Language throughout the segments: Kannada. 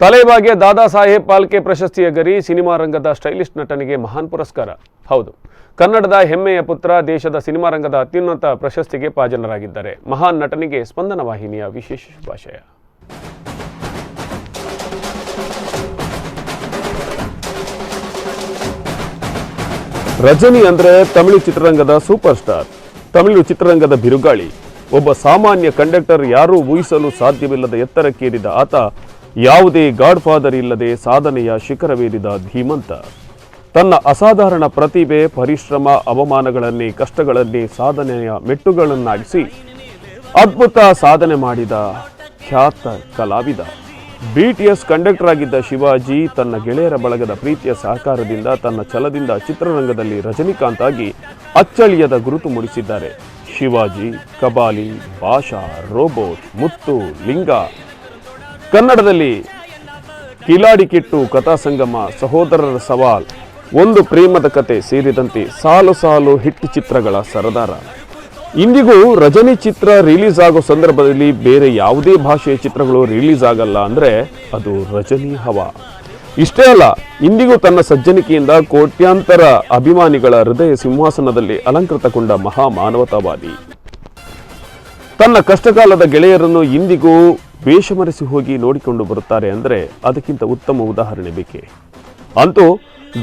ತಲೆಬಾಗೆ ದಾದಾ ಸಾಹೇಬ್ ಪಾಲ್ಕೆ ಪ್ರಶಸ್ತಿಯ ಗರಿ ಸಿನಿಮಾ ರಂಗದ ಸ್ಟೈಲಿಸ್ಟ್ ನಟನಿಗೆ ಮಹಾನ್ ಪುರಸ್ಕಾರ. ಹೌದು, ಕನ್ನಡದ ಹೆಮ್ಮೆಯ ಪುತ್ರ ದೇಶದ ಸಿನಿಮಾ ರಂಗದ ಅತ್ಯುನ್ನತ ಪ್ರಶಸ್ತಿಗೆ ಭಾಜನರಾಗಿದ್ದಾರೆ. ಮಹಾನ್ ನಟನಿಗೆ ಸ್ಪಂದನ ವಾಹಿನಿಯ ವಿಶೇಷ ಶುಭಾಶಯ. ರಜನಿ ಅಂದ್ರೆ ತಮಿಳು ಚಿತ್ರರಂಗದ ಸೂಪರ್ ಸ್ಟಾರ್, ತಮಿಳು ಚಿತ್ರರಂಗದ ಬಿರುಗಾಳಿ. ಒಬ್ಬ ಸಾಮಾನ್ಯ ಕಂಡಕ್ಟರ್ ಯಾರೂ ಊಹಿಸಲು ಸಾಧ್ಯವಿಲ್ಲದ ಎತ್ತರಕ್ಕೇರಿದ ಆತ ಯಾವುದೇ ಗಾಡ್ ಫಾದರ್ ಇಲ್ಲದೆ ಸಾಧನೆಯ ಶಿಖರವೇರಿದ ಧೀಮಂತ. ತನ್ನ ಅಸಾಧಾರಣ ಪ್ರತಿಭೆ, ಪರಿಶ್ರಮ, ಅವಮಾನಗಳನ್ನೇ ಕಷ್ಟಗಳನ್ನೇ ಸಾಧನೆಯ ಮೆಟ್ಟುಗಳನ್ನಾಗಿಸಿ ಅದ್ಭುತ ಸಾಧನೆ ಮಾಡಿದ ಖ್ಯಾತ ಕಲಾವಿದ. BTS ಕಂಡಕ್ಟರ್ ಆಗಿದ್ದ ಶಿವಾಜಿ ತನ್ನ ಗೆಳೆಯರ ಬಳಗದ ಪ್ರೀತಿಯ ಸಹಕಾರದಿಂದ ತನ್ನ ಛಲದಿಂದ ಚಿತ್ರರಂಗದಲ್ಲಿ ರಜನಿಕಾಂತ್ ಆಗಿ ಅಚ್ಚಳಿಯದ ಗುರುತು ಮೂಡಿಸಿದ್ದಾರೆ. ಶಿವಾಜಿ, ಕಬಾಲಿ, ಭಾಷಾ, ರೋಬೋಟ್, ಮುತ್ತು, ಲಿಂಗ, ಕನ್ನಡದಲ್ಲಿ ಕಿಲಾಡಿ ಕಿಟ್ಟು, ಕಥಾಸಂಗಮ, ಸಹೋದರರ ಸವಾಲ್, ಒಂದು ಪ್ರೇಮದ ಕತೆ ಸೇರಿದಂತೆ ಸಾಲು ಸಾಲು ಹಿಟ್ ಚಿತ್ರಗಳ ಸರದಾರ. ಇಂದಿಗೂ ರಜನಿ ಚಿತ್ರ ರಿಲೀಸ್ ಆಗೋ ಸಂದರ್ಭದಲ್ಲಿ ಬೇರೆ ಯಾವುದೇ ಭಾಷೆಯ ಚಿತ್ರಗಳು ರಿಲೀಸ್ ಆಗಲ್ಲ ಅಂದ್ರೆ ಅದು ರಜನಿ ಹವಾ. ಇಷ್ಟೇ ಅಲ್ಲ, ಇಂದಿಗೂ ತನ್ನ ಸಜ್ಜನಿಕೆಯಿಂದ ಕೋಟ್ಯಾಂತರ ಅಭಿಮಾನಿಗಳ ಹೃದಯ ಸಿಂಹಾಸನದಲ್ಲಿ ಅಲಂಕೃತಗೊಂಡ ಮಹಾ ಮಾನವತಾವಾದಿ. ತನ್ನ ಕಷ್ಟಕಾಲದ ಗೆಳೆಯರನ್ನು ಇಂದಿಗೂ ವೇಷಮರೆಸಿ ಹೋಗಿ ನೋಡಿಕೊಂಡು ಬರುತ್ತಾರೆ ಅಂದರೆ ಅದಕ್ಕಿಂತ ಉತ್ತಮ ಉದಾಹರಣೆ ಬೇಕೆ. ಅಂತೂ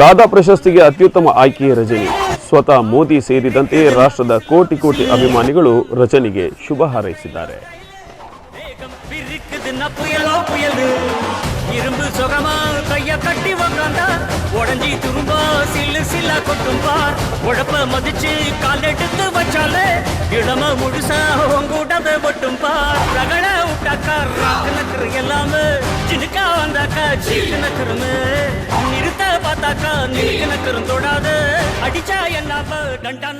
ದಾದಾ ಪ್ರಶಸ್ತಿಗೆ ಅತ್ಯುತ್ತಮ ಆಯ್ಕೆ ರಜನಿ. ಸ್ವತಃ ಮೋದಿ ಸೇರಿದಂತೆ ರಾಷ್ಟ್ರದ ಕೋಟಿ ಕೋಟಿ ಅಭಿಮಾನಿಗಳು ರಜನಿಗೆ ಶುಭ ಹಾರೈಸಿದ್ದಾರೆ. இரும்பு சுகமா கைய கட்டி உக்காந்தா உடஞ்சி துரும்பா சில்லு சில்லா கொட்டும் பார். உழப்ப மதிச்சு கால் எடுத்து வச்சாலே இடம முழுசா உங்கூட்டத ஒட்டும் பார். ரகட விட்டாக்கா ராக்கு நக்கரு எல்லாமே சினுக்கா வந்தாக்கா சீட்டு நக்கருமே. நிறுத்த பார்த்தாக்கா நிறுக்கு நக்கரும் தொடாது அடிச்சா என்ன டண்டா